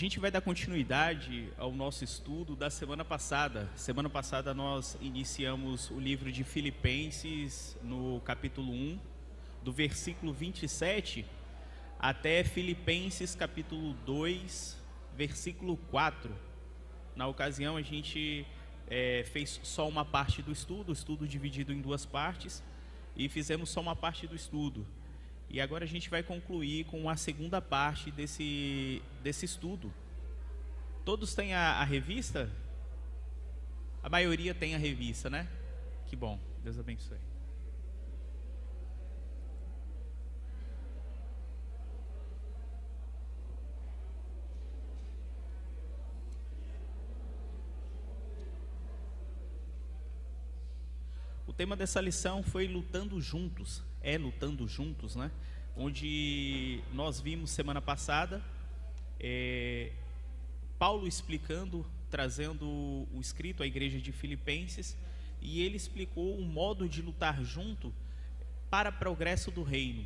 gente vai dar continuidade ao nosso estudo da semana passada. Semana passada nós iniciamos o livro de Filipenses no capítulo 1, do versículo 27 até Filipenses capítulo 2, versículo 4. Na ocasião a gente fez só uma parte do estudo, o estudo dividido em duas partes, e fizemos só uma parte do estudo. E agora a gente vai concluir com a segunda parte desse estudo. Todos têm a revista? A maioria tem a revista, né? Que bom, Deus abençoe. O tema dessa lição foi lutando juntos, lutando juntos, né? Onde nós vimos semana passada Paulo explicando, trazendo o escrito à igreja de Filipenses, e ele explicou um modo de lutar junto para progresso do reino.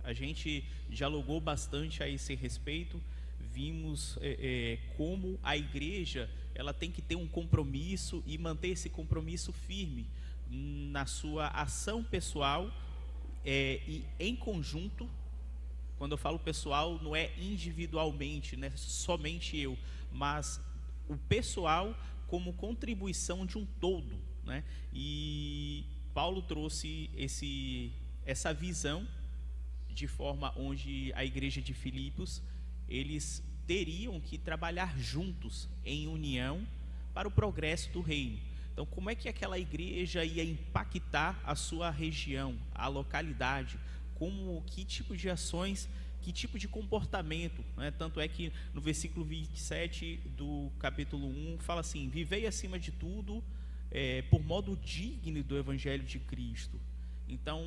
A gente dialogou bastante a esse respeito, vimos como a igreja ela tem que ter um compromisso e manter esse compromisso firme na sua ação pessoal e em conjunto. Quando eu falo pessoal, não é individualmente, né, somente eu, mas o pessoal como contribuição de um todo, né? E Paulo trouxe essa visão de forma onde a igreja de Filipos, eles teriam que trabalhar juntos em união para o progresso do reino. Então, como é que aquela igreja ia impactar a sua região, a localidade? Que tipo de ações, que tipo de comportamento, né? Tanto é que no versículo 27 do capítulo 1 fala assim: vivei acima de tudo por modo digno do evangelho de Cristo. Então,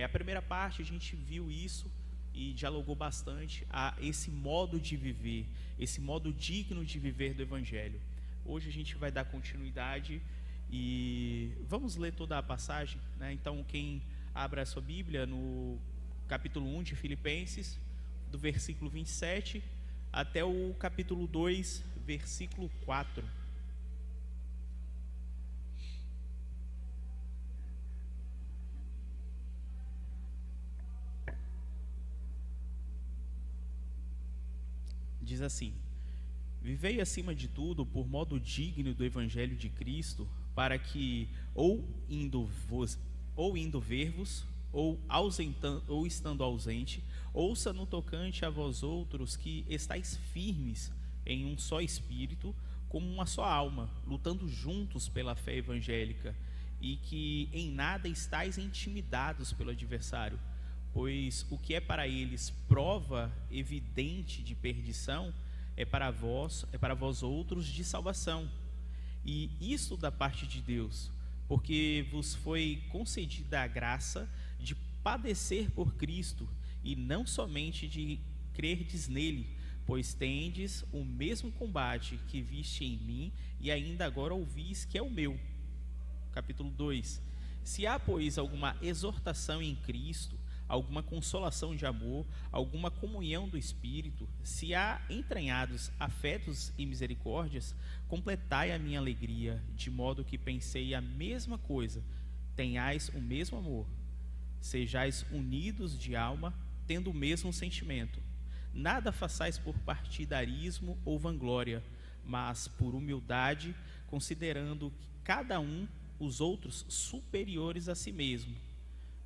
a primeira parte a gente viu isso e dialogou bastante a esse modo de viver, esse modo digno de viver do evangelho. Hoje a gente vai dar continuidade e vamos ler toda a passagem, né? Então, quem abre a sua Bíblia no capítulo 1 de Filipenses, do versículo 27 até o capítulo 2, versículo 4. Diz assim: vivei acima de tudo por modo digno do evangelho de Cristo, para que ou indo ver-vos, ou estando ausente, ouça no tocante a vós outros que estáis firmes em um só espírito, como uma só alma, lutando juntos pela fé evangélica, e que em nada estáis intimidados pelo adversário, pois o que é para eles prova evidente de perdição é para vós outros de salvação. E isso da parte de Deus, porque vos foi concedida a graça de padecer por Cristo, e não somente de crerdes nele, pois tendes o mesmo combate que viste em mim e ainda agora ouvis que é o meu. Capítulo 2. Se há, pois, alguma exortação em Cristo, alguma consolação de amor, alguma comunhão do Espírito, se há entranhados afetos e misericórdias, completai a minha alegria, de modo que pensei a mesma coisa, tenhais o mesmo amor, sejais unidos de alma, tendo o mesmo sentimento. Nada façais por partidarismo ou vanglória, mas por humildade, considerando cada um os outros superiores a si mesmo.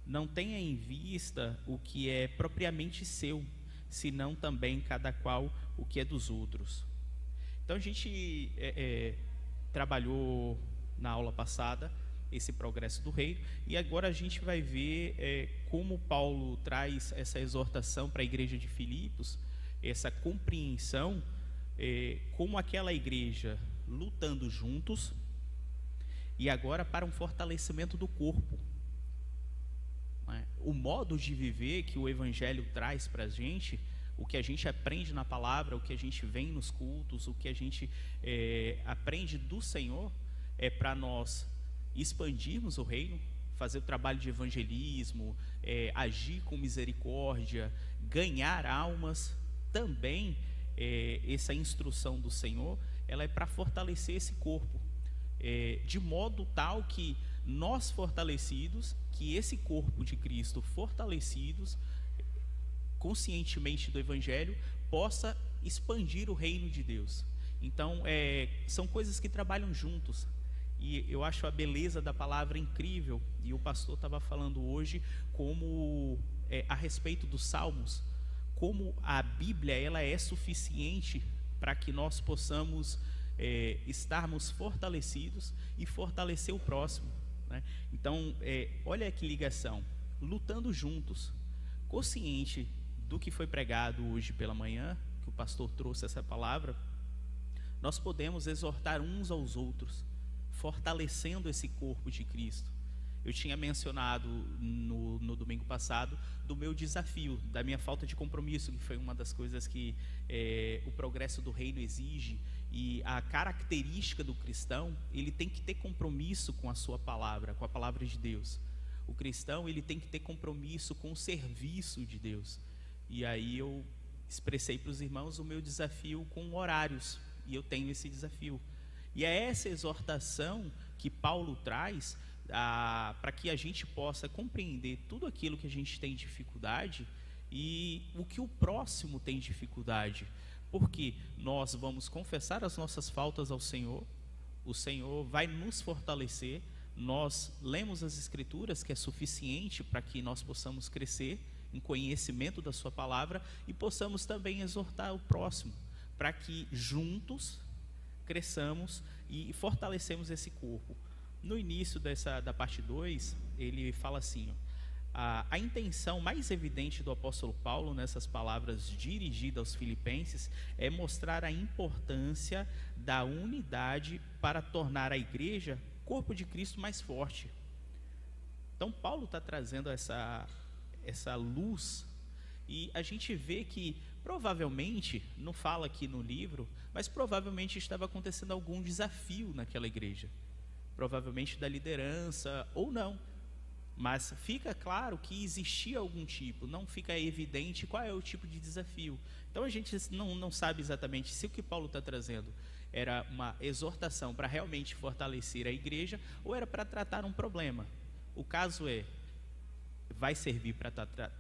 Não tenha em vista o que é propriamente seu, senão também cada qual o que é dos outros. Então a gente trabalhou na aula passada esse progresso do reino, e agora a gente vai ver como Paulo traz essa exortação para a igreja de Filipos, essa compreensão, como aquela igreja lutando juntos, e agora para um fortalecimento do corpo. O modo de viver que o Evangelho traz para a gente, o que a gente aprende na palavra, o que a gente vem nos cultos, o que a gente aprende do Senhor, é para nós expandirmos o reino, fazer o trabalho de evangelismo, agir com misericórdia, ganhar almas, também essa instrução do Senhor, ela é para fortalecer esse corpo, de modo tal que nós fortalecidos, que esse corpo de Cristo fortalecidos, conscientemente do Evangelho, possa expandir o reino de Deus. Então, são coisas que trabalham juntos. E eu acho a beleza da palavra incrível. E o pastor estava falando hoje como a respeito dos Salmos, como a Bíblia ela é suficiente para que nós possamos estarmos fortalecidos e fortalecer o próximo, né? Então, olha que ligação, lutando juntos, consciente do que foi pregado hoje pela manhã, que o pastor trouxe essa palavra, nós podemos exortar uns aos outros, fortalecendo esse corpo de Cristo. Eu tinha mencionado no domingo passado do meu desafio, da minha falta de compromisso, que foi uma das coisas que o progresso do reino exige, e a característica do cristão, ele tem que ter compromisso com a sua palavra, com a palavra de Deus. O cristão, ele tem que ter compromisso com o serviço de Deus. E aí eu expressei para os irmãos o meu desafio com horários, e eu tenho esse desafio. E é essa exortação que Paulo traz para que a gente possa compreender tudo aquilo que a gente tem dificuldade e o que o próximo tem dificuldade. Porque nós vamos confessar as nossas faltas ao Senhor, o Senhor vai nos fortalecer, nós lemos as Escrituras, que é suficiente para que nós possamos crescer em conhecimento da sua palavra e possamos também exortar o próximo, para que juntos cresçamos e fortalecemos esse corpo. No início da parte 2, ele fala assim, a intenção mais evidente do apóstolo Paulo nessas palavras dirigidas aos filipenses é mostrar a importância da unidade para tornar a igreja corpo de Cristo mais forte. Então Paulo está trazendo essa luz, e a gente vê que provavelmente, não fala aqui no livro, mas provavelmente estava acontecendo algum desafio naquela igreja, provavelmente da liderança ou não, mas fica claro que existia algum tipo, não fica evidente qual é o tipo de desafio. Então a gente não sabe exatamente se o que Paulo está trazendo era uma exortação para realmente fortalecer a igreja ou era para tratar um problema. O caso vai servir para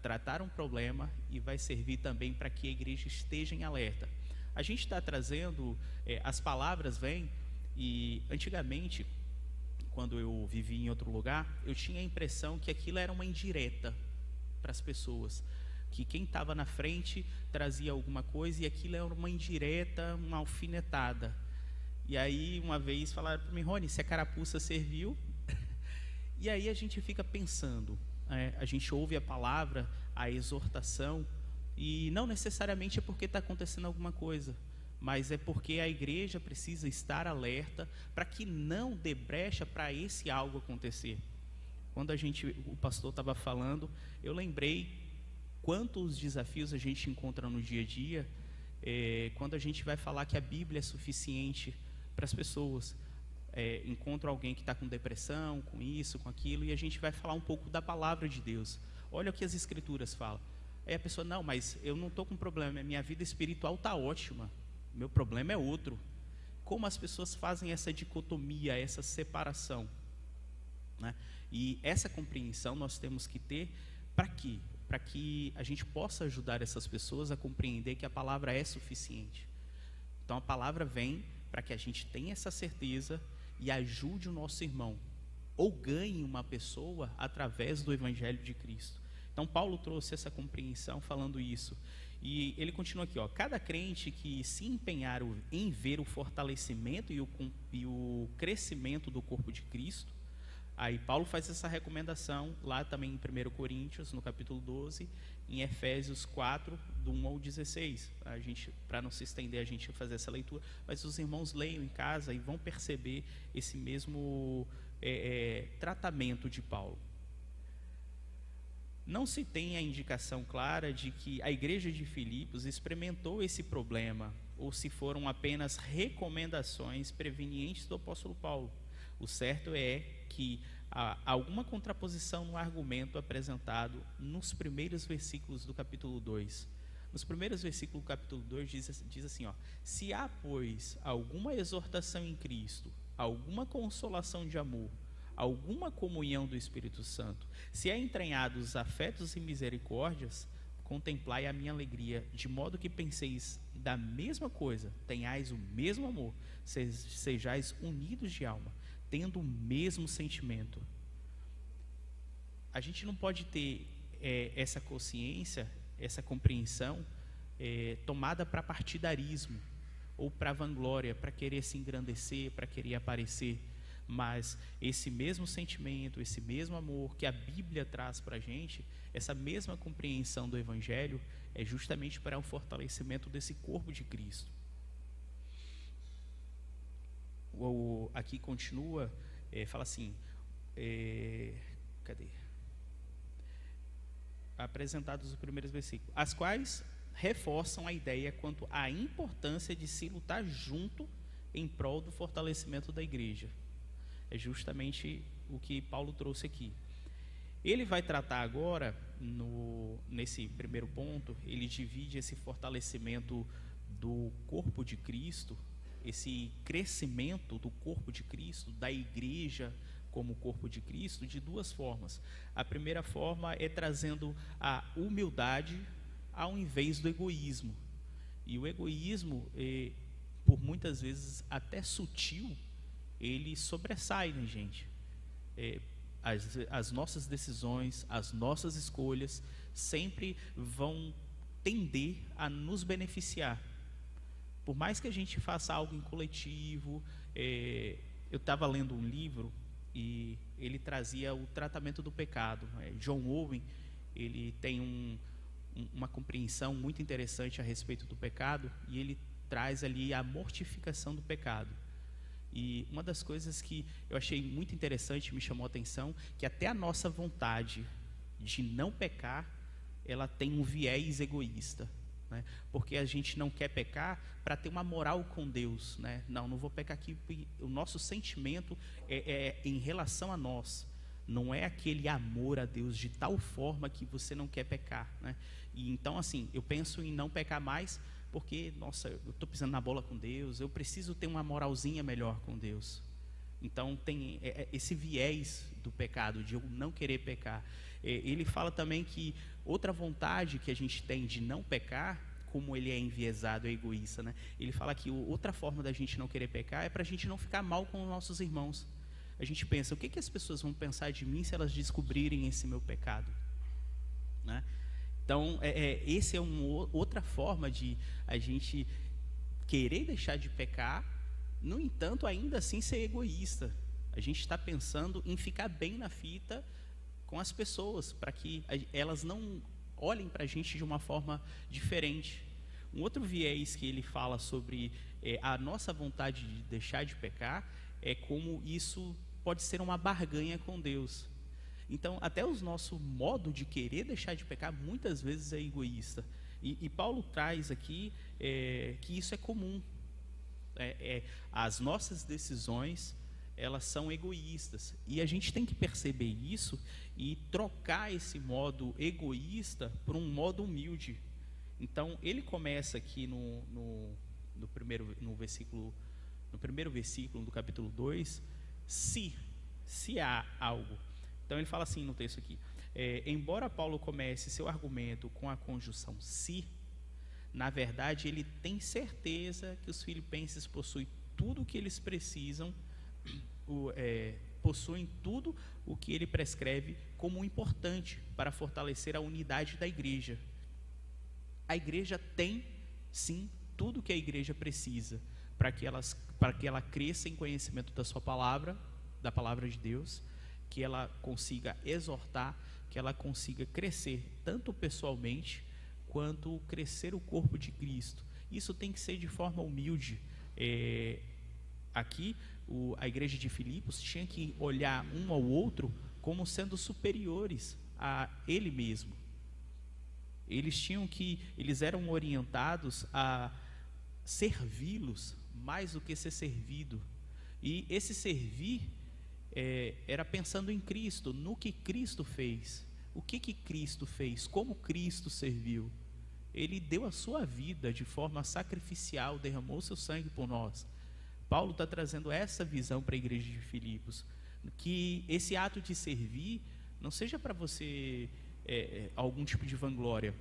tratar um problema e vai servir também para que a igreja esteja em alerta. A gente está trazendo, as palavras vêm, e antigamente, quando eu vivi em outro lugar, eu tinha a impressão que aquilo era uma indireta para as pessoas, que quem estava na frente trazia alguma coisa e aquilo era uma indireta, uma alfinetada. E aí uma vez falaram para mim, Rony, se a carapuça serviu, e aí a gente fica pensando, a gente ouve a palavra, a exortação, e não necessariamente é porque está acontecendo alguma coisa, mas é porque a igreja precisa estar alerta para que não dê brecha para esse algo acontecer. Quando o pastor estava falando, eu lembrei quantos desafios a gente encontra no dia a dia, quando a gente vai falar que a Bíblia é suficiente para as pessoas. Encontra alguém que está com depressão, com isso, com aquilo, e a gente vai falar um pouco da palavra de Deus. Olha o que as Escrituras falam. Aí a pessoa, não, mas eu não estou com problema, minha vida espiritual está ótima, meu problema é outro. Como as pessoas fazem essa dicotomia, essa separação, né? E essa compreensão nós temos que ter para quê? Para que a gente possa ajudar essas pessoas a compreender que a palavra é suficiente. Então a palavra vem para que a gente tenha essa certeza e ajude o nosso irmão, ou ganhe uma pessoa através do Evangelho de Cristo. Então Paulo trouxe essa compreensão falando isso, e ele continua aqui, cada crente que se empenhar em ver o fortalecimento e o crescimento do corpo de Cristo, aí Paulo faz essa recomendação lá também em 1 Coríntios, no capítulo 12, em Efésios 4, do 1 ao 16. Para não se estender, a gente vai fazer essa leitura, mas os irmãos leiam em casa e vão perceber esse mesmo tratamento de Paulo. Não se tem a indicação clara de que a igreja de Filipos experimentou esse problema, ou se foram apenas recomendações prevenientes do apóstolo Paulo. O certo é que há alguma contraposição no argumento apresentado nos primeiros versículos do capítulo 2. Nos primeiros versículos do capítulo 2 diz assim, ó: se há, pois, alguma exortação em Cristo, alguma consolação de amor, alguma comunhão do Espírito Santo, se há entranhados afetos e misericórdias, contemplai a minha alegria, de modo que penseis da mesma coisa, tenhais o mesmo amor, sejais unidos de alma, tendo o mesmo sentimento. A gente não pode ter essa consciência, essa compreensão tomada para partidarismo ou para vanglória, para querer se engrandecer, para querer aparecer. Mas esse mesmo sentimento, esse mesmo amor que a Bíblia traz para a gente, essa mesma compreensão do Evangelho, é justamente para o fortalecimento desse corpo de Cristo. Aqui continua, fala assim, cadê? Apresentados os primeiros versículos, as quais reforçam a ideia quanto à importância de se lutar junto em prol do fortalecimento da igreja. É justamente o que Paulo trouxe aqui. Ele vai tratar agora, nesse primeiro ponto, ele divide esse fortalecimento do corpo de Cristo, esse crescimento do corpo de Cristo, da igreja como corpo de Cristo, de duas formas. A primeira forma é trazendo a humildade ao invés do egoísmo. E o egoísmo, por muitas vezes até sutil, ele sobressai na gente. As nossas decisões, as nossas escolhas sempre vão tender a nos beneficiar. Por mais que a gente faça algo em coletivo, eu estava lendo um livro e ele trazia o tratamento do pecado. John Owen, ele tem uma compreensão muito interessante a respeito do pecado, e ele traz ali a mortificação do pecado. E uma das coisas que eu achei muito interessante, me chamou a atenção, que até a nossa vontade de não pecar, ela tem um viés egoísta, né? Porque a gente não quer pecar para ter uma moral com Deus, né? Não vou pecar aqui, o nosso sentimento é em relação a nós, não é aquele amor a Deus de tal forma que você não quer pecar, né? E então, assim, eu penso em não pecar mais porque, nossa, eu estou pisando na bola com Deus, eu preciso ter uma moralzinha melhor com Deus. Então tem esse viés do pecado, de eu não querer pecar. Ele fala também que outra vontade que a gente tem de não pecar, como ele é enviesado, é egoísta, né? Ele fala que outra forma da gente não querer pecar é para a gente não ficar mal com os nossos irmãos. A gente pensa, o que as pessoas vão pensar de mim se elas descobrirem esse meu pecado, né? Então, esse é outra forma de a gente querer deixar de pecar, no entanto, ainda assim ser egoísta. A gente está pensando em ficar bem na fita com as pessoas, para que elas não olhem para a gente de uma forma diferente. Um outro viés que ele fala sobre a nossa vontade de deixar de pecar, é como isso pode ser uma barganha com Deus. Então, até o nosso modo de querer deixar de pecar, muitas vezes é egoísta. E Paulo traz aqui que isso é comum. As nossas decisões, elas são egoístas. E a gente tem que perceber isso e trocar esse modo egoísta por um modo humilde. Então, ele começa aqui no primeiro versículo do capítulo 2, se há algo. Então ele fala assim no texto aqui, embora Paulo comece seu argumento com a conjunção se, na verdade ele tem certeza que os filipenses possuem tudo o que eles precisam, possuem tudo o que ele prescreve como importante para fortalecer a unidade da igreja. A igreja tem, sim, tudo o que a igreja precisa para que ela cresça em conhecimento da sua palavra, da palavra de Deus, que ela consiga exortar, que ela consiga crescer, tanto pessoalmente, quanto crescer o corpo de Cristo. Isso tem que ser de forma humilde. Aqui, a igreja de Filipos tinha que olhar um ao outro como sendo superiores a ele mesmo. Eles eram orientados a servi-los mais do que ser servido. E esse servir era pensando em Cristo, no que Cristo fez. O que Cristo fez? Como Cristo serviu? ele deu a sua vida de forma sacrificial, derramou seu sangue por nós. Paulo está trazendo essa visão para a igreja de Filipos, que esse ato de servir não seja para você algum tipo de vanglória.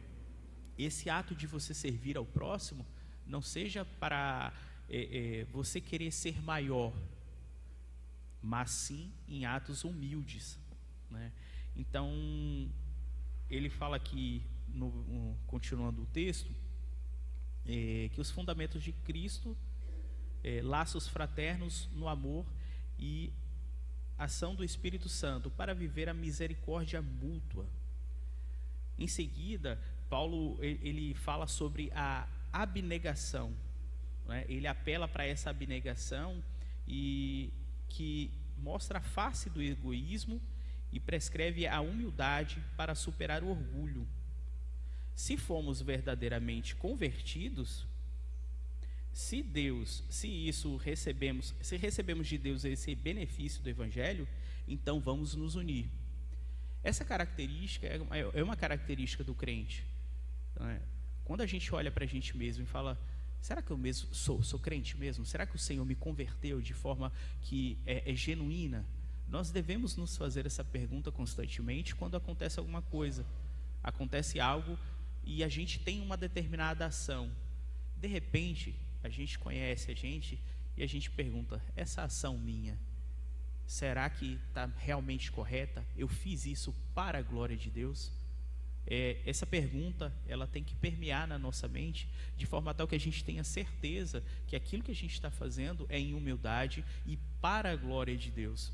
Esse ato de você servir ao próximo não seja para você querer ser maior, mas sim em atos humildes, né? Então, ele fala aqui, continuando o texto, que os fundamentos de Cristo, laços fraternos no amor e ação do Espírito Santo para viver a misericórdia mútua. Em seguida, Paulo ele fala sobre a abnegação, né? Ele apela para essa abnegação e que mostra a face do egoísmo e prescreve a humildade para superar o orgulho. Se fomos verdadeiramente convertidos, se recebemos de Deus esse benefício do Evangelho, então vamos nos unir. Essa característica é uma característica do crente, né? Quando a gente olha para a gente mesmo e fala, será que eu mesmo sou crente mesmo? Será que o Senhor me converteu de forma que é genuína? Nós devemos nos fazer essa pergunta constantemente quando acontece alguma coisa. Acontece algo e a gente tem uma determinada ação. De repente, a gente conhece a gente e a gente pergunta, essa ação minha, será que está realmente correta? Eu fiz isso para a glória de Deus? Essa pergunta, ela tem que permear na nossa mente, de forma tal que a gente tenha certeza que aquilo que a gente está fazendo é em humildade e para a glória de Deus.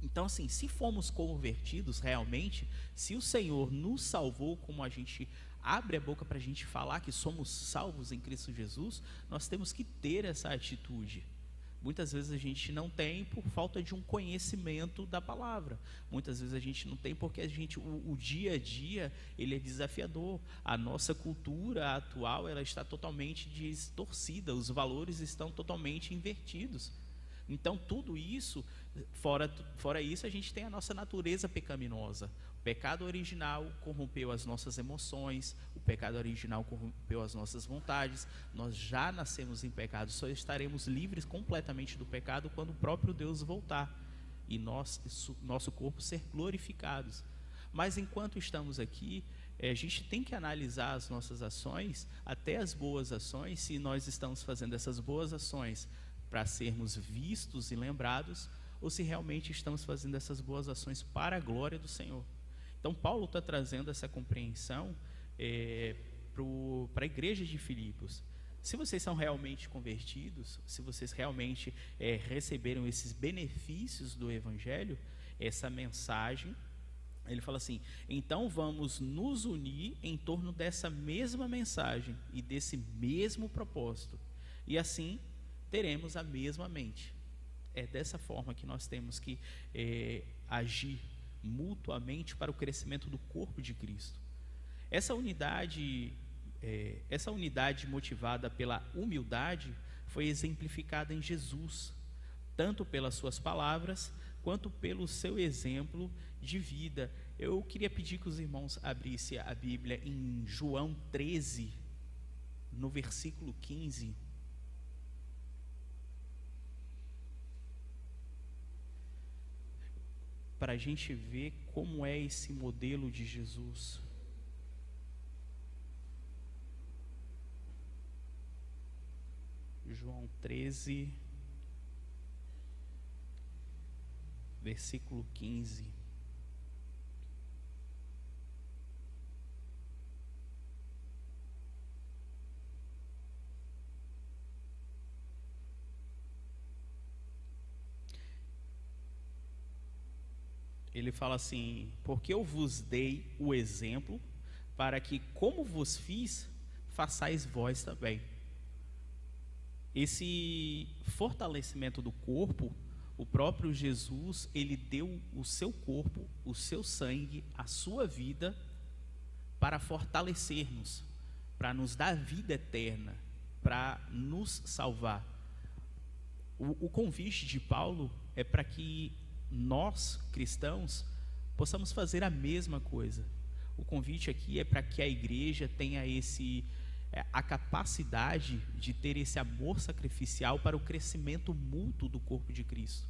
Então, assim, se fomos convertidos realmente, se o Senhor nos salvou, como a gente abre a boca para a gente falar que somos salvos em Cristo Jesus, nós temos que ter essa atitude. Muitas vezes a gente não tem por falta de um conhecimento da palavra. Muitas vezes a gente não tem porque o dia a dia ele é desafiador. A nossa cultura atual ela está totalmente distorcida, os valores estão totalmente invertidos. Então tudo isso, fora isso, a gente tem a nossa natureza pecaminosa. O pecado original corrompeu as nossas emoções, o pecado original corrompeu as nossas vontades. Nós já nascemos em pecado, só estaremos livres completamente do pecado quando o próprio Deus voltar e nosso corpo ser glorificados. Mas enquanto estamos aqui, a gente tem que analisar as nossas ações, até as boas ações, se nós estamos fazendo essas boas ações para sermos vistos e lembrados, ou se realmente estamos fazendo essas boas ações para a glória do Senhor. Então Paulo está trazendo essa compreensão para a igreja de Filipos. Se vocês são realmente convertidos, se vocês realmente receberam esses benefícios do Evangelho, essa mensagem, ele fala assim, então vamos nos unir em torno dessa mesma mensagem e desse mesmo propósito, e assim teremos a mesma mente. É dessa forma que nós temos que agir mutuamente para o crescimento do corpo de Cristo. Essa unidade motivada pela humildade foi exemplificada em Jesus, tanto pelas suas palavras quanto pelo seu exemplo de vida. Eu queria pedir que os irmãos abrissem a Bíblia em João 13, no versículo 15. Para a gente ver como é esse modelo de Jesus. João 13, versículo 15. Ele fala assim, porque eu vos dei o exemplo, para que, como vos fiz, façais vós também. Esse fortalecimento do corpo, o próprio Jesus, ele deu o seu corpo, o seu sangue, a sua vida, para fortalecer-nos, para nos dar vida eterna, para nos salvar. O convite de Paulo é para que nós, cristãos, possamos fazer a mesma coisa. O convite aqui é para que a igreja tenha a capacidade de ter esse amor sacrificial para o crescimento mútuo do corpo de Cristo.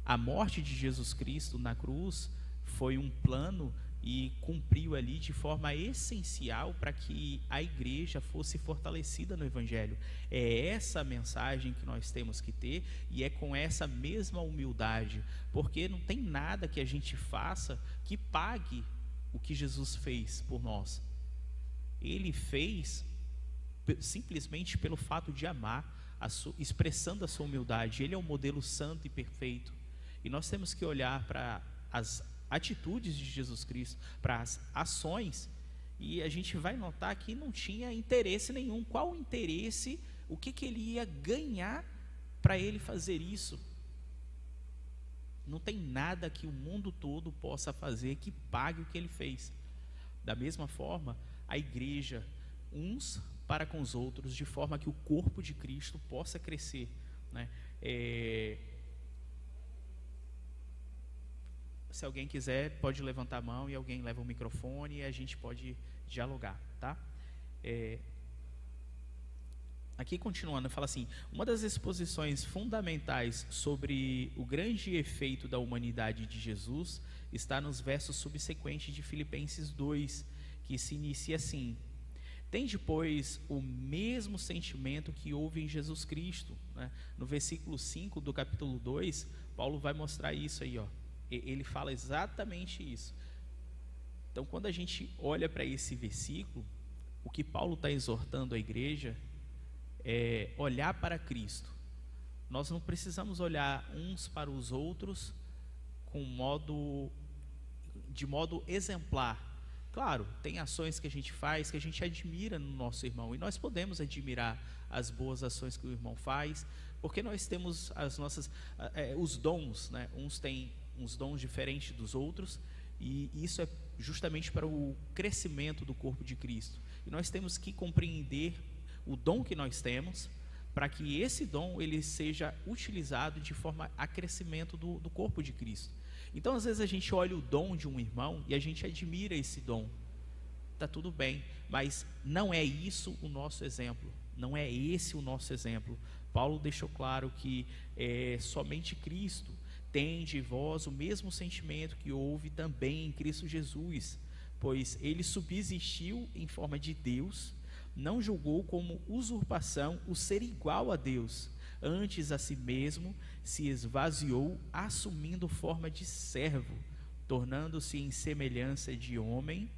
A morte de Jesus Cristo na cruz foi um plano e cumpriu ali de forma essencial para que a igreja fosse fortalecida no Evangelho. É essa mensagem que nós temos que ter, e é com essa mesma humildade, porque não tem nada que a gente faça que pague o que Jesus fez por nós. Ele fez simplesmente pelo fato de amar, expressando a sua humildade. Ele é um modelo santo e perfeito, e nós temos que olhar para as atitudes de Jesus Cristo, para as ações, e a gente vai notar que não tinha interesse nenhum. Qual o interesse? O que ele ia ganhar para ele fazer isso? Não tem nada que o mundo todo possa fazer que pague o que ele fez. Da mesma forma, a igreja, uns para com os outros, de forma que o corpo de Cristo possa crescer, né? Se alguém quiser, pode levantar a mão e alguém leva o microfone e a gente pode dialogar, tá? Aqui continuando, fala assim: uma das exposições fundamentais sobre o grande efeito da humanidade de Jesus está nos versos subsequentes de Filipenses 2, que se inicia assim: tende, pois, o mesmo sentimento que houve em Jesus Cristo, né? No versículo 5 do capítulo 2, Paulo vai mostrar isso aí, ó. Ele fala exatamente isso. Então, quando a gente olha para esse versículo, o que Paulo está exortando a igreja é olhar para Cristo. Nós não precisamos olhar uns para os outros de modo exemplar. Claro, tem ações que a gente faz que a gente admira no nosso irmão, e nós podemos admirar as boas ações que o irmão faz, porque nós temos os dons, né? Uns têm uns dons diferentes dos outros, e isso é justamente para o crescimento do corpo de Cristo. E nós temos que compreender o dom que nós temos, para que esse dom ele seja utilizado de forma a crescimento do corpo de Cristo. Então, às vezes a gente olha o dom de um irmão e a gente admira esse dom. Está tudo bem, mas não é isso o nosso exemplo. Não é esse o nosso exemplo. Paulo deixou claro que somente Cristo tem de vós o mesmo sentimento que houve também em Cristo Jesus, pois ele subsistiu em forma de Deus, não julgou como usurpação o ser igual a Deus, antes a si mesmo se esvaziou, assumindo forma de servo, tornando-se em semelhança de homens,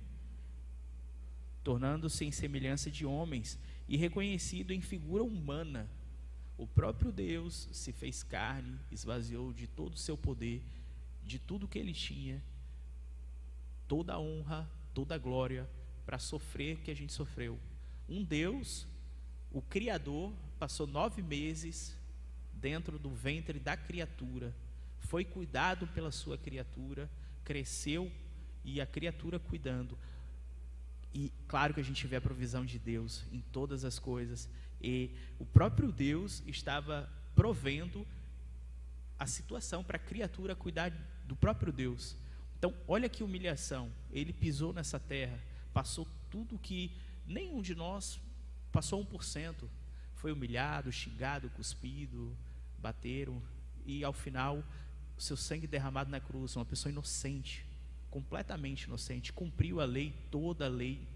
e reconhecido em figura humana. O próprio Deus se fez carne, esvaziou de todo o seu poder, de tudo que ele tinha, toda a honra, toda a glória, para sofrer o que a gente sofreu. Um Deus, o Criador, passou 9 meses dentro do ventre da criatura, foi cuidado pela sua criatura, cresceu, e a criatura cuidando. E claro que a gente vê a provisão de Deus em todas as coisas, e o próprio Deus estava provendo a situação para a criatura cuidar do próprio Deus. Então, olha que humilhação. Ele pisou nessa terra, passou tudo que nenhum de nós passou 1%. Foi humilhado, xingado, cuspido, bateram, e ao final, o seu sangue derramado na cruz, uma pessoa inocente, completamente inocente, cumpriu a lei, toda a lei,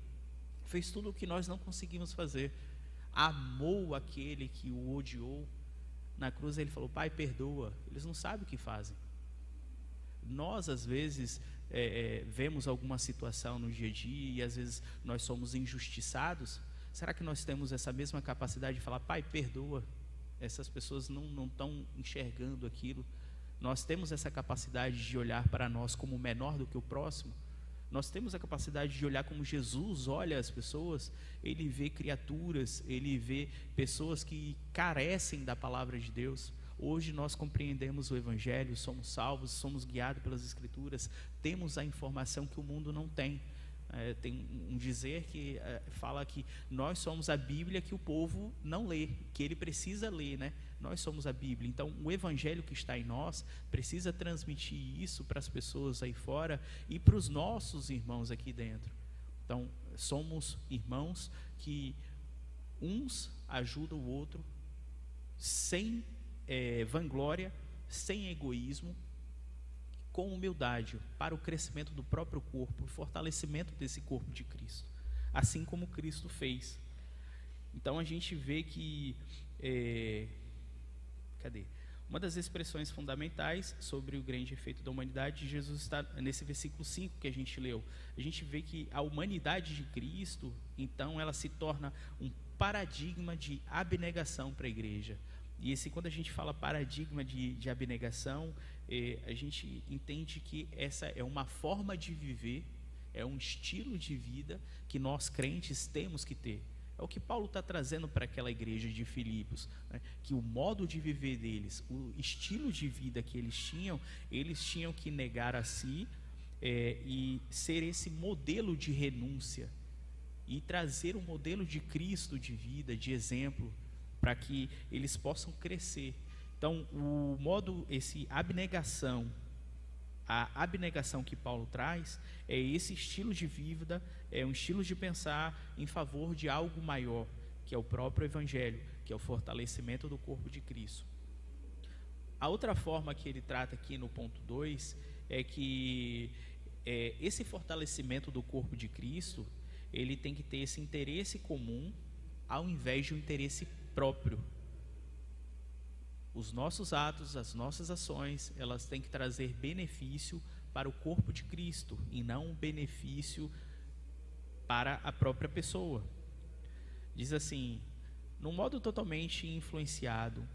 fez tudo o que nós não conseguimos fazer, amou aquele que o odiou. Na cruz ele falou: Pai, perdoa, eles não sabem o que fazem. Nós às vezes vemos alguma situação no dia a dia, e às vezes nós somos injustiçados. Será que nós temos essa mesma capacidade de falar: Pai, perdoa, essas pessoas não estão enxergando aquilo? Nós temos essa capacidade de olhar para nós como menor do que o próximo? Nós temos a capacidade de olhar como Jesus olha as pessoas? Ele vê criaturas, ele vê pessoas que carecem da palavra de Deus. Hoje nós compreendemos o Evangelho, somos salvos, somos guiados pelas Escrituras, temos a informação que o mundo não tem. Tem um dizer que fala que nós somos a Bíblia que o povo não lê, que ele precisa ler, né? Nós somos a Bíblia. Então, o Evangelho que está em nós precisa transmitir isso para as pessoas aí fora e para os nossos irmãos aqui dentro. Então, somos irmãos que uns ajudam o outro sem vanglória, sem egoísmo, com humildade, para o crescimento do próprio corpo, o fortalecimento desse corpo de Cristo, assim como Cristo fez. Então a gente vê que uma das expressões fundamentais sobre o grande efeito da humanidade, Jesus está nesse versículo 5 que a gente leu. A gente vê que a humanidade de Cristo, então, ela se torna um paradigma de abnegação para a igreja. E quando a gente fala paradigma de abnegação, a gente entende que essa é uma forma de viver, é um estilo de vida que nós crentes temos que ter. É o que Paulo está trazendo para aquela igreja de Filipos, né? Que o modo de viver deles, o estilo de vida que eles tinham que negar a si e ser esse modelo de renúncia e trazer um modelo de Cristo de vida, de exemplo, para que eles possam crescer. Então, a abnegação que Paulo traz é esse estilo de vida, é um estilo de pensar em favor de algo maior, que é o próprio Evangelho, que é o fortalecimento do corpo de Cristo. A outra forma que ele trata aqui no ponto 2 é que esse fortalecimento do corpo de Cristo, ele tem que ter esse interesse comum ao invés de um interesse próprio. Os nossos atos, as nossas ações, elas têm que trazer benefício para o corpo de Cristo e não um benefício para a própria pessoa. Diz assim: num modo totalmente influenciado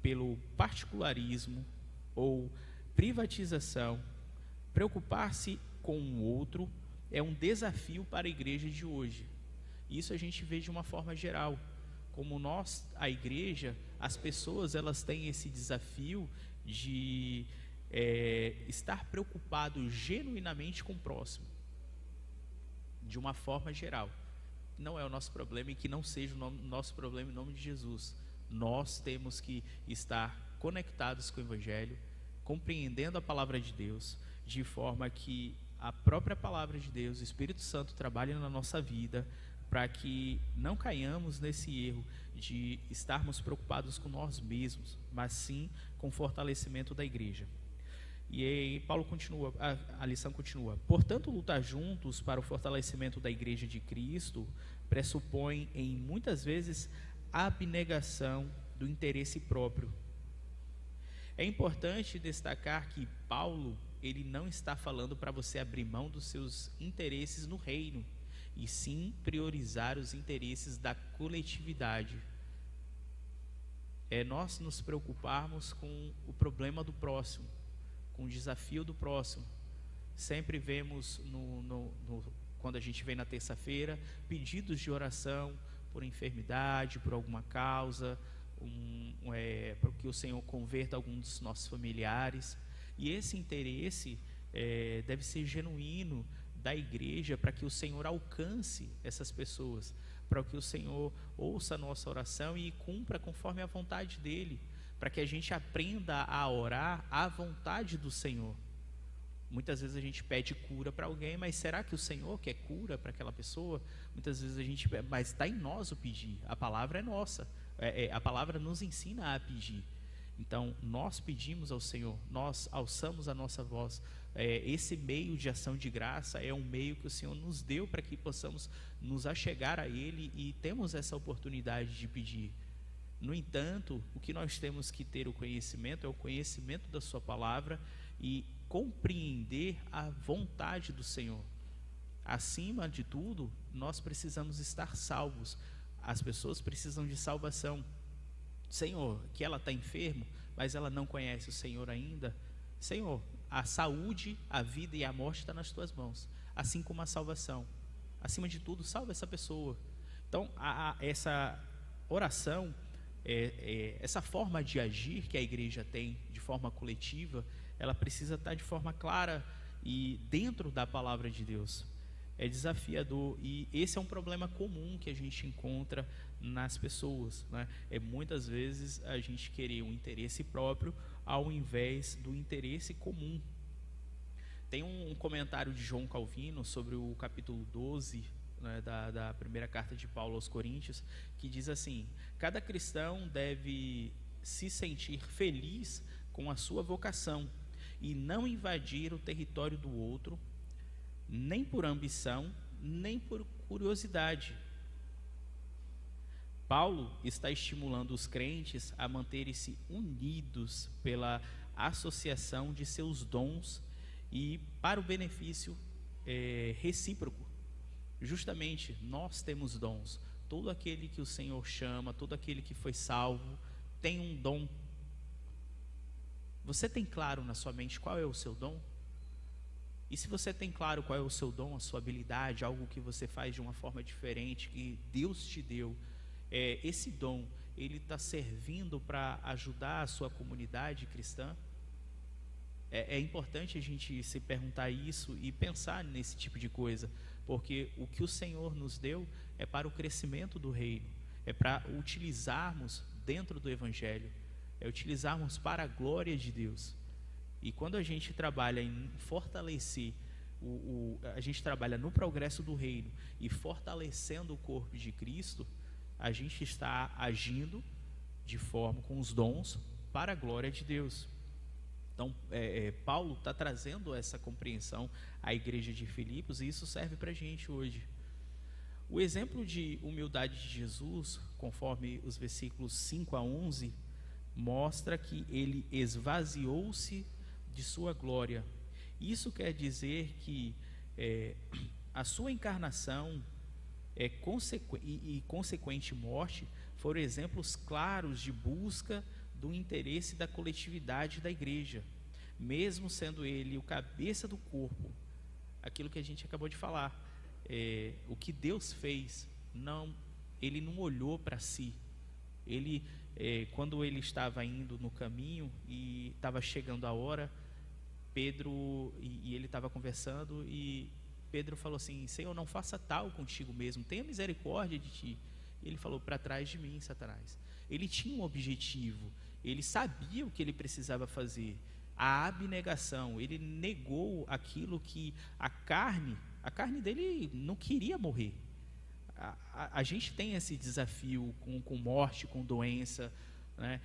pelo particularismo ou privatização, preocupar-se com o outro é um desafio para a igreja de hoje. Isso a gente vê de uma forma geral. Como nós, a igreja, as pessoas, elas têm esse desafio de estar preocupado genuinamente com o próximo, de uma forma geral. Não é o nosso problema e que não seja o nosso problema em nome de Jesus. Nós temos que estar conectados com o Evangelho, compreendendo a palavra de Deus, de forma que a própria palavra de Deus, o Espírito Santo, trabalhe na nossa vida, para que não caiamos nesse erro de estarmos preocupados com nós mesmos, mas sim com o fortalecimento da igreja. E aí Paulo continua, a lição continua: portanto, lutar juntos para o fortalecimento da igreja de Cristo pressupõe em muitas vezes a abnegação do interesse próprio. É importante destacar que Paulo, ele não está falando para você abrir mão dos seus interesses no reino, e sim priorizar os interesses da coletividade. É nós nos preocuparmos com o problema do próximo, com o desafio do próximo. Sempre vemos, quando a gente vem na terça-feira, pedidos de oração por enfermidade, por alguma causa, para que o Senhor converta algum dos nossos familiares. E esse interesse deve ser genuíno da igreja, para que o Senhor alcance essas pessoas, para que o Senhor ouça a nossa oração e cumpra conforme a vontade dEle, para que a gente aprenda a orar à vontade do Senhor. Muitas vezes a gente pede cura para alguém, mas será que o Senhor quer cura para aquela pessoa? Muitas vezes mas está em nós o pedir, a palavra é nossa, a palavra nos ensina a pedir. Então, nós pedimos ao Senhor, nós alçamos a nossa voz. Esse meio de ação de graça é um meio que o Senhor nos deu para que possamos nos achegar a Ele e temos essa oportunidade de pedir. No entanto, o que nós temos que ter o conhecimento é o conhecimento da Sua palavra e compreender a vontade do Senhor. Acima de tudo, nós precisamos estar salvos. As pessoas precisam de salvação. Senhor, que ela está enferma, mas ela não conhece o Senhor ainda. Senhor, a saúde, a vida e a morte está nas tuas mãos, assim como a salvação. Acima de tudo, salva essa pessoa. Então, essa oração, essa forma de agir que a igreja tem de forma coletiva, ela precisa estar de forma clara e dentro da palavra de Deus. É desafiador, e esse é um problema comum que a gente encontra nas pessoas, né? É muitas vezes a gente querer um interesse próprio ao invés do interesse comum. Tem um comentário de João Calvino sobre o capítulo 12, né, da primeira carta de Paulo aos Coríntios, que diz assim: cada cristão deve se sentir feliz com a sua vocação e não invadir o território do outro, nem por ambição, nem por curiosidade. Paulo está estimulando os crentes a manterem-se unidos pela associação de seus dons e para o benefício recíproco. Justamente, nós temos dons. Todo aquele que o Senhor chama, todo aquele que foi salvo, tem um dom. Você tem claro na sua mente qual é o seu dom? E se você tem claro qual é o seu dom, a sua habilidade, algo que você faz de uma forma diferente, que Deus te deu, esse dom, ele está servindo para ajudar a sua comunidade cristã? É importante a gente se perguntar isso e pensar nesse tipo de coisa, porque o que o Senhor nos deu é para o crescimento do reino, é para utilizarmos dentro do Evangelho, é utilizarmos para a glória de Deus. E quando a gente trabalha em fortalecer, a gente trabalha no progresso do reino e fortalecendo o corpo de Cristo, a gente está agindo de forma com os dons para a glória de Deus. Então, Paulo está trazendo essa compreensão à igreja de Filipos, e isso serve para a gente hoje. O exemplo de humildade de Jesus, conforme os versículos 5 a 11, mostra que ele esvaziou-se de sua glória. Isso quer dizer que a sua encarnação e consequente morte foram exemplos claros de busca do interesse da coletividade da igreja, mesmo sendo ele o cabeça do corpo. Aquilo que a gente acabou de falar, o que Deus fez, ele não olhou para si. Ele, quando ele estava indo no caminho e estava chegando a hora, Pedro e ele estava conversando, e Pedro falou assim: Senhor, não faça tal contigo mesmo, tenha misericórdia de ti. Ele falou: para trás de mim, Satanás. Ele tinha um objetivo, ele sabia o que ele precisava fazer, a abnegação. Ele negou aquilo que a carne dele não queria morrer. A gente tem esse desafio com morte, com doença, né?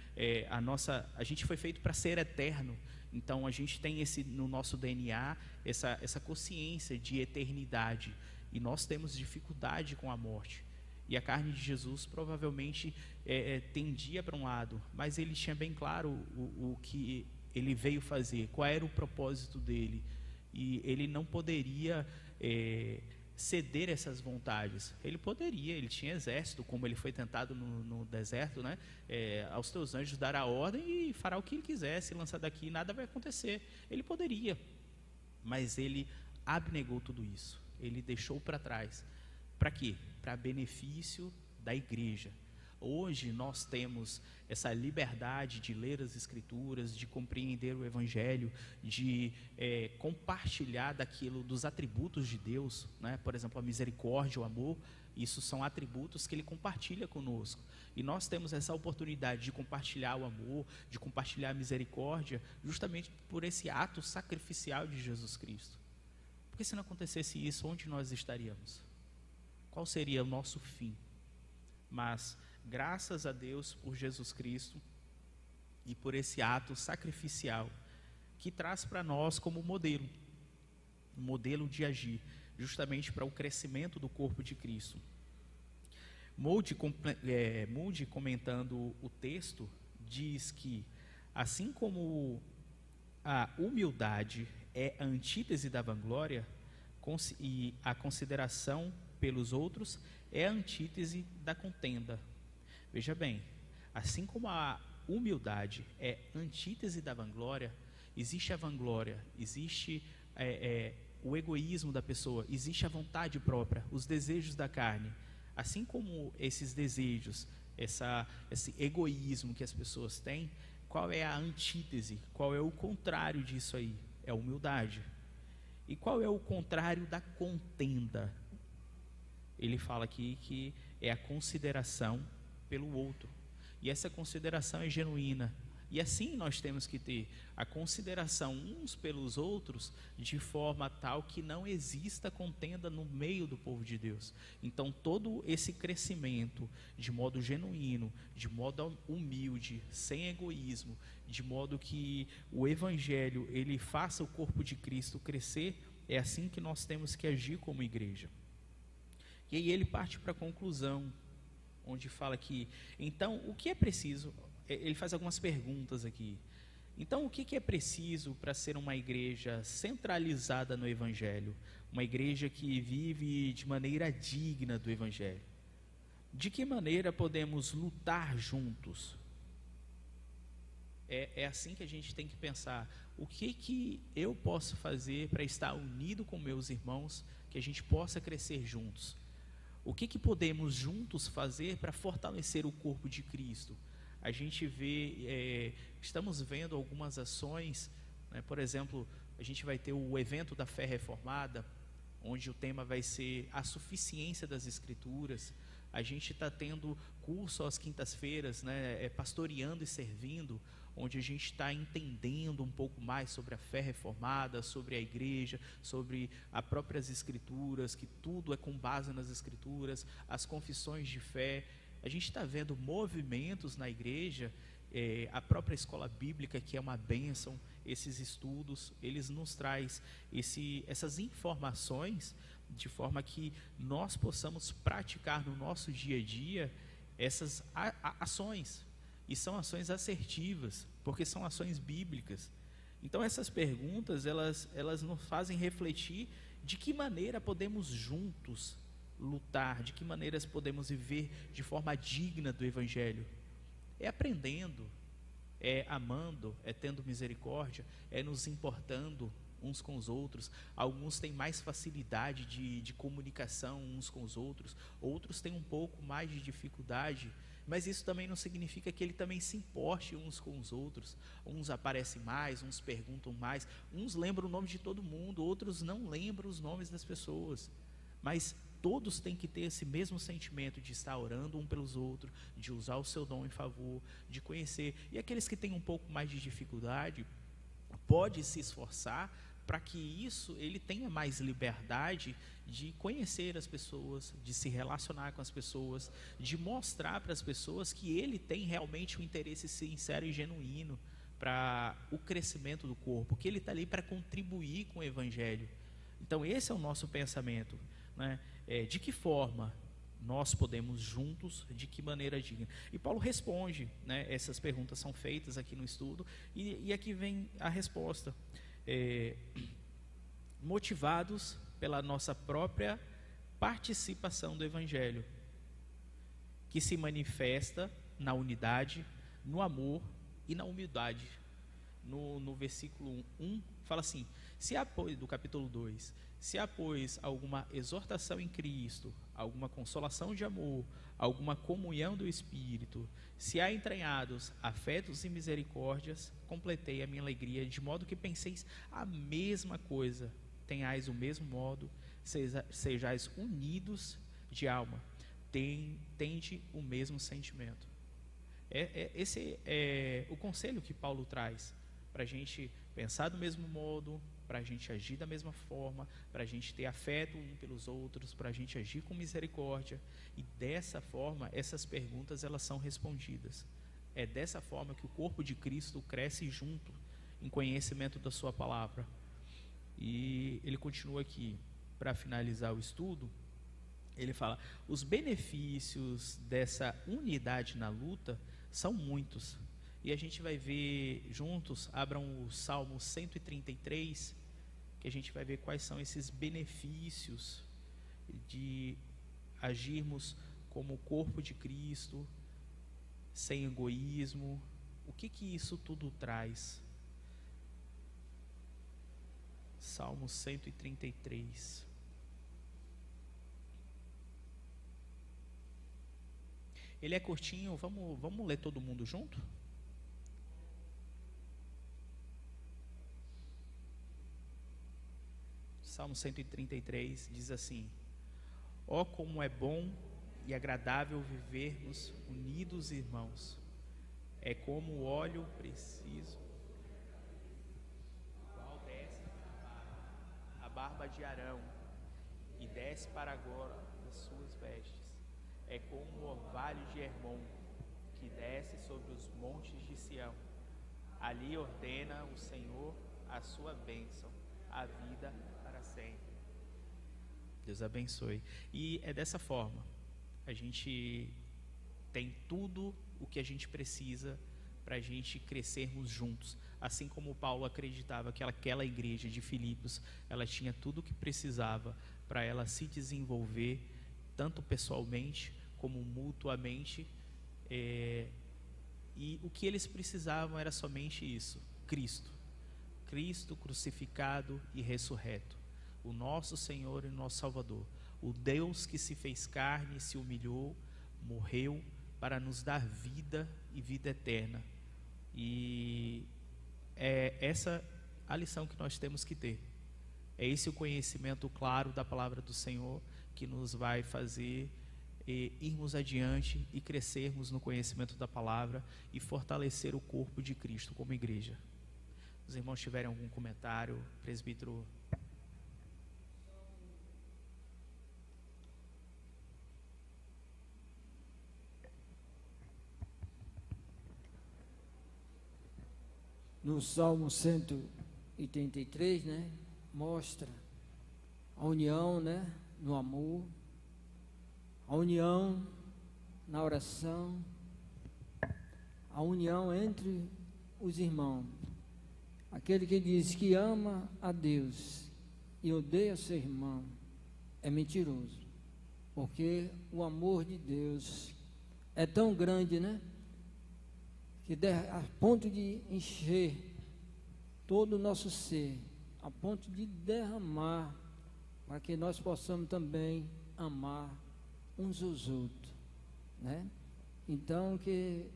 A gente foi feito para ser eterno. Então a gente tem no nosso DNA essa consciência de eternidade, e nós temos dificuldade com a morte. E a carne de Jesus provavelmente tendia para um lado, mas ele tinha bem claro o que ele veio fazer, qual era o propósito dele, e ele não poderia ceder essas vontades. Ele tinha exército, como ele foi tentado no deserto, né? Aos teus anjos dará a ordem e fará o que ele quiser, se lançar daqui nada vai acontecer. Ele poderia, mas ele abnegou tudo isso, ele deixou para trás. Para quê? Para benefício da igreja. Hoje nós temos essa liberdade de ler as Escrituras, de compreender o Evangelho, de compartilhar dos atributos de Deus, né? Por exemplo, a misericórdia, o amor, isso são atributos que Ele compartilha conosco. E nós temos essa oportunidade de compartilhar o amor, de compartilhar a misericórdia, justamente por esse ato sacrificial de Jesus Cristo. Porque se não acontecesse isso, onde nós estaríamos? Qual seria o nosso fim? Mas graças a Deus por Jesus Cristo e por esse ato sacrificial que traz para nós como modelo, um modelo de agir, justamente para o crescimento do corpo de Cristo. Moody, comentando o texto, diz que assim como a humildade é a antítese da vanglória, e a consideração pelos outros é a antítese da contenda. Veja bem, assim como a humildade é antítese da vanglória, existe a vanglória, existe o egoísmo da pessoa, existe a vontade própria, os desejos da carne. Assim como esses desejos, esse egoísmo que as pessoas têm, qual é a antítese, qual é o contrário disso aí? É a humildade. E qual é o contrário da contenda? Ele fala aqui que é a consideração pelo outro. E essa consideração é genuína. E assim nós temos que ter a consideração uns pelos outros de forma tal que não exista contenda no meio do povo de Deus. Então todo esse crescimento de modo genuíno, de modo humilde, sem egoísmo, de modo que o Evangelho ele faça o corpo de Cristo crescer, é assim que nós temos que agir como igreja. E aí ele parte para a conclusão, onde fala que, então, o que é preciso? Ele faz algumas perguntas aqui. Então, o que é preciso para ser uma igreja centralizada no Evangelho? Uma igreja que vive de maneira digna do Evangelho? De que maneira podemos lutar juntos? É assim que a gente tem que pensar. O que eu posso fazer para estar unido com meus irmãos, que a gente possa crescer juntos? O que podemos juntos fazer para fortalecer o corpo de Cristo? A gente vê, estamos vendo algumas ações, né? Por exemplo, a gente vai ter o evento da fé reformada, onde o tema vai ser a suficiência das Escrituras. A gente está tendo curso às quintas-feiras, né? Pastoreando e servindo, onde a gente está entendendo um pouco mais sobre a fé reformada, sobre a igreja, sobre as próprias Escrituras, que tudo é com base nas Escrituras, as confissões de fé. A gente está vendo movimentos na igreja, a própria escola bíblica, que é uma bênção, esses estudos, eles nos traz essas informações, de forma que nós possamos praticar no nosso dia a dia essas ações, e são ações assertivas, porque são ações bíblicas. Então essas perguntas, elas nos fazem refletir de que maneira podemos juntos lutar, de que maneiras podemos viver de forma digna do Evangelho. É aprendendo, é amando, é tendo misericórdia, é nos importando uns com os outros. Alguns têm mais facilidade de comunicação uns com os outros, outros têm um pouco mais de dificuldade, mas isso também não significa que ele também se importe uns com os outros. Uns aparecem mais, uns perguntam mais, uns lembram o nome de todo mundo, outros não lembram os nomes das pessoas, mas todos têm que ter esse mesmo sentimento de estar orando um pelos outros, de usar o seu dom em favor, de conhecer. E aqueles que têm um pouco mais de dificuldade, pode se esforçar para que isso, ele tenha mais liberdade de conhecer as pessoas, de se relacionar com as pessoas, de mostrar para as pessoas que ele tem realmente um interesse sincero e genuíno para o crescimento do corpo, que ele está ali para contribuir com o Evangelho. Então esse é o nosso pensamento, né? De que forma nós podemos juntos, de que maneira digna? E Paulo responde, né? Essas perguntas são feitas aqui no estudo, e aqui vem a resposta. Motivados pela nossa própria participação do Evangelho, que se manifesta na unidade, no amor e na humildade. No versículo 1 fala assim: se há, do capítulo 2, se há, pois, alguma exortação em Cristo, alguma consolação de amor, alguma comunhão do Espírito, se há entranhados afetos e misericórdias, completei a minha alegria, de modo que penseis a mesma coisa, tenhais o mesmo modo, sejais unidos de alma, tende o mesmo sentimento. Esse é o conselho que Paulo traz, para a gente pensar do mesmo modo, para a gente agir da mesma forma, para a gente ter afeto um pelos outros, para a gente agir com misericórdia, e dessa forma essas perguntas elas são respondidas. É dessa forma que o corpo de Cristo cresce junto em conhecimento da sua palavra. E ele continua aqui, para finalizar o estudo, ele fala: os benefícios dessa unidade na luta são muitos. E a gente vai ver juntos, abram o Salmo 133, que a gente vai ver quais são esses benefícios de agirmos como o corpo de Cristo, sem egoísmo. O que isso tudo traz? Salmo 133. Ele é curtinho, vamos ler todo mundo junto? Salmo 133 diz assim: ó, como é bom e agradável vivermos unidos, irmãos. É como o óleo preciso, qual desce a barba de Arão e desce para agora as suas vestes. É como o orvalho de Hermon, que desce sobre os montes de Sião. Ali ordena o Senhor a sua bênção, a vida para sempre. Deus abençoe. E é dessa forma, a gente tem tudo o que a gente precisa para a gente crescermos juntos. Assim como Paulo acreditava que aquela igreja de Filipos, ela tinha tudo o que precisava para ela se desenvolver, tanto pessoalmente como mutuamente, e o que eles precisavam era somente isso: Cristo crucificado e ressurreto, o nosso Senhor e nosso Salvador, o Deus que se fez carne, se humilhou, morreu para nos dar vida e vida eterna. E é essa a lição que nós temos que ter. É esse o conhecimento claro da palavra do Senhor que nos vai fazer irmos adiante e crescermos no conhecimento da palavra e fortalecer o corpo de Cristo como igreja. Os irmãos tiverem algum comentário, presbítero? No Salmo 183, né, mostra a união, né, no amor, a união na oração, a união entre os irmãos. Aquele que diz que ama a Deus e odeia seu irmão é mentiroso, porque o amor de Deus é tão grande, né, que a ponto de encher todo o nosso ser, a ponto de derramar, para que nós possamos também amar uns aos outros, né? Então, que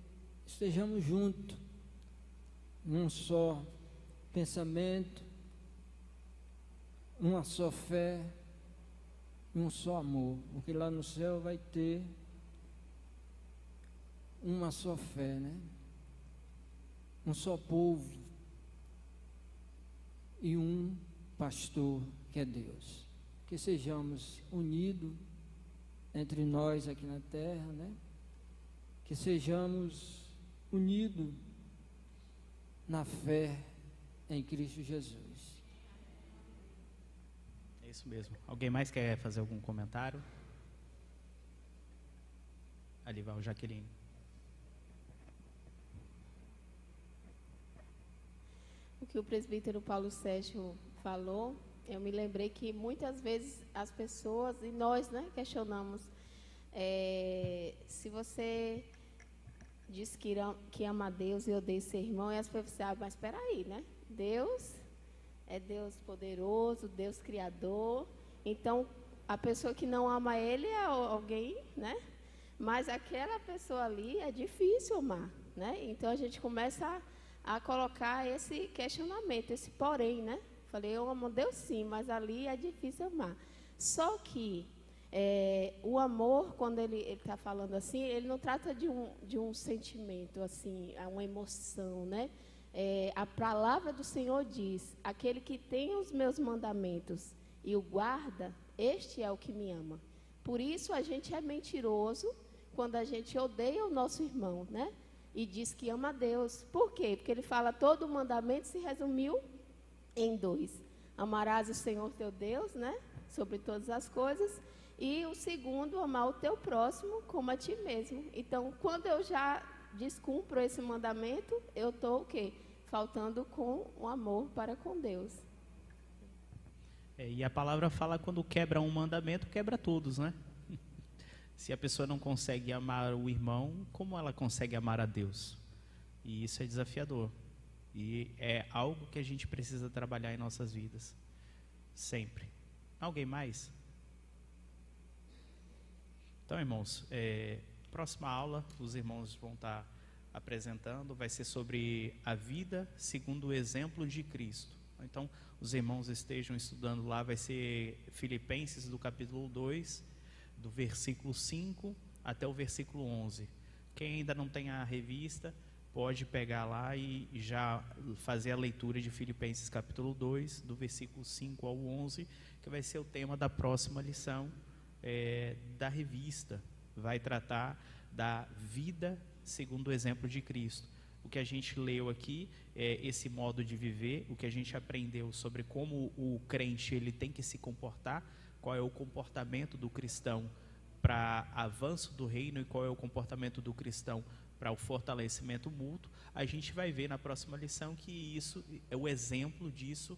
estejamos juntos, num só pensamento, uma só fé, um só amor, porque lá no céu vai ter uma só fé, né? Um só povo e um pastor que é Deus. Que sejamos unidos entre nós aqui na terra, né? Que sejamos unidos na fé em Cristo Jesus. É isso mesmo. Alguém mais quer fazer algum comentário? Ali vai o Jaqueline. O que o presbítero Paulo Sérgio falou, eu me lembrei que muitas vezes as pessoas, e nós, né, questionamos, se você diz que ama a Deus e odeia seu irmão, e as pessoas dizem, mas espera aí, né? Deus é Deus poderoso, Deus criador, então a pessoa que não ama Ele é alguém, né? Mas aquela pessoa ali é difícil amar, né? Então a gente começa a colocar esse questionamento, esse porém, né? Falei, eu amo Deus sim, mas ali é difícil amar. Só que o amor, quando ele está falando assim, ele não trata de um sentimento, assim, uma emoção, né? A palavra do Senhor diz, aquele que tem os meus mandamentos e o guarda, este é o que me ama. Por isso a gente é mentiroso quando a gente odeia o nosso irmão, né? E diz que ama a Deus. Por quê? Porque ele fala, todo o mandamento se resumiu em 2. Amarás o Senhor teu Deus, né? Sobre todas as coisas. E o segundo, amar o teu próximo como a ti mesmo. Então, quando eu já descumpro esse mandamento, eu estou o quê? Faltando com o amor para com Deus. E a palavra fala, quando quebra um mandamento, quebra todos, né? Se a pessoa não consegue amar o irmão, como ela consegue amar a Deus? E isso é desafiador. E é algo que a gente precisa trabalhar em nossas vidas. Sempre. Alguém mais? Então, irmãos, próxima aula, os irmãos vão estar apresentando, vai ser sobre a vida segundo o exemplo de Cristo. Então, os irmãos estejam estudando lá, vai ser Filipenses do capítulo 2, do versículo 5 até o versículo 11. Quem ainda não tem a revista, pode pegar lá e já fazer a leitura de Filipenses capítulo 2, do versículo 5 ao 11, que vai ser o tema da próxima lição da revista. Vai tratar da vida segundo o exemplo de Cristo. O que a gente leu aqui é esse modo de viver, o que a gente aprendeu sobre como o crente ele tem que se comportar, qual é o comportamento do cristão para avanço do reino e qual é o comportamento do cristão para o fortalecimento mútuo. A gente vai ver na próxima lição que isso, o exemplo disso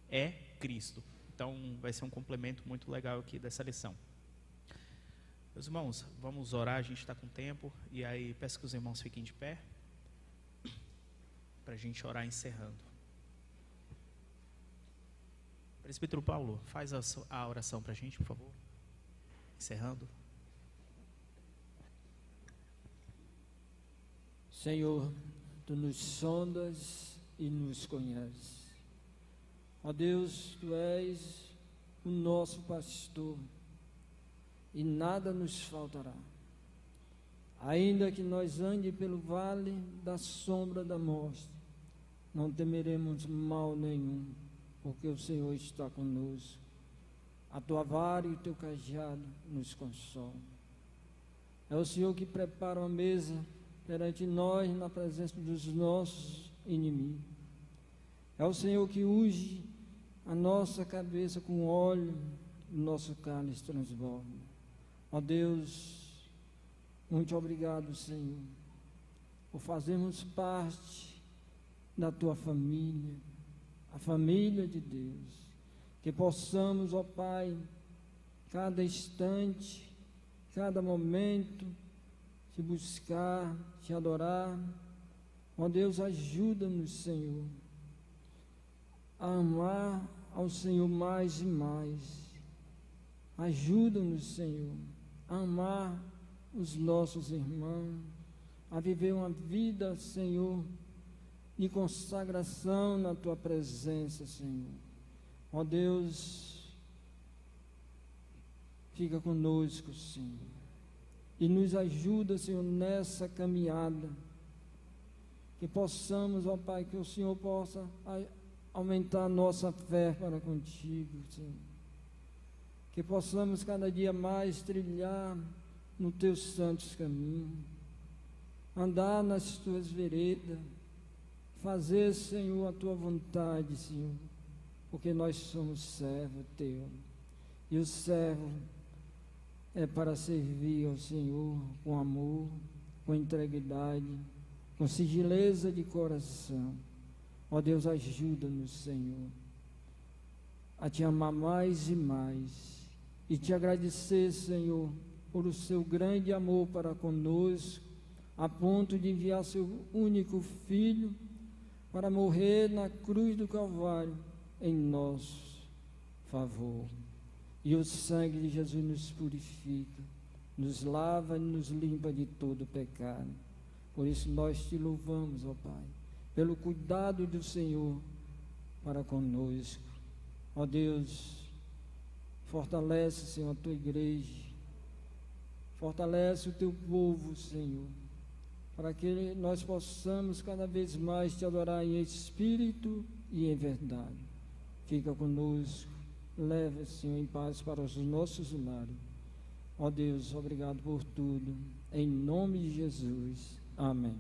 é Cristo. Então vai ser um complemento muito legal aqui dessa lição. Meus irmãos, vamos orar, a gente está com tempo, e aí peço que os irmãos fiquem de pé, para a gente orar encerrando. Presbítero Paulo, faz a oração para a gente, por favor. Encerrando. Senhor, Tu nos sondas e nos conheces. Ó Deus, Tu és o nosso pastor e nada nos faltará. Ainda que nós ande pelo vale da sombra da morte, não temeremos mal nenhum, porque o Senhor está conosco. A Tua vara e o Teu cajado nos consolam. É o Senhor que prepara uma mesa perante nós na presença dos nossos inimigos. É o Senhor que unge a nossa cabeça com óleo, o nosso cálice transborda. Ó Deus, muito obrigado, Senhor, por fazermos parte da Tua família, a família de Deus. Que possamos, ó Pai, cada instante, cada momento, Te buscar, Te adorar. Ó Deus, ajuda-nos, Senhor, a amar ao Senhor mais e mais. Ajuda-nos, Senhor, a amar os nossos irmãos, a viver uma vida, Senhor, de consagração na Tua presença, Senhor. Ó Deus, fica conosco, Senhor, e nos ajuda, Senhor, nessa caminhada, que possamos, ó Pai, que o Senhor possa aumentar a nossa fé para contigo, Senhor, que possamos cada dia mais trilhar nos Teus santos caminhos, andar nas Tuas veredas, fazer, Senhor, a Tua vontade, Senhor, porque nós somos servo Teu, e o servo é para servir ao Senhor com amor, com integridade, com sigileza de coração. Ó Deus, ajuda-nos, Senhor, a Te amar mais e mais, e Te agradecer, Senhor, por o Seu grande amor para conosco, a ponto de enviar Seu único Filho para morrer na cruz do Calvário em nosso favor. E o sangue de Jesus nos purifica, nos lava e nos limpa de todo pecado. Por isso nós Te louvamos, ó Pai, pelo cuidado do Senhor para conosco. Ó Deus, fortalece, Senhor, a Tua igreja, fortalece o Teu povo, Senhor, para que nós possamos cada vez mais Te adorar em espírito e em verdade. Fica conosco, leva, Senhor, em paz para os nossos lares. Ó Deus, obrigado por tudo, em nome de Jesus, amém.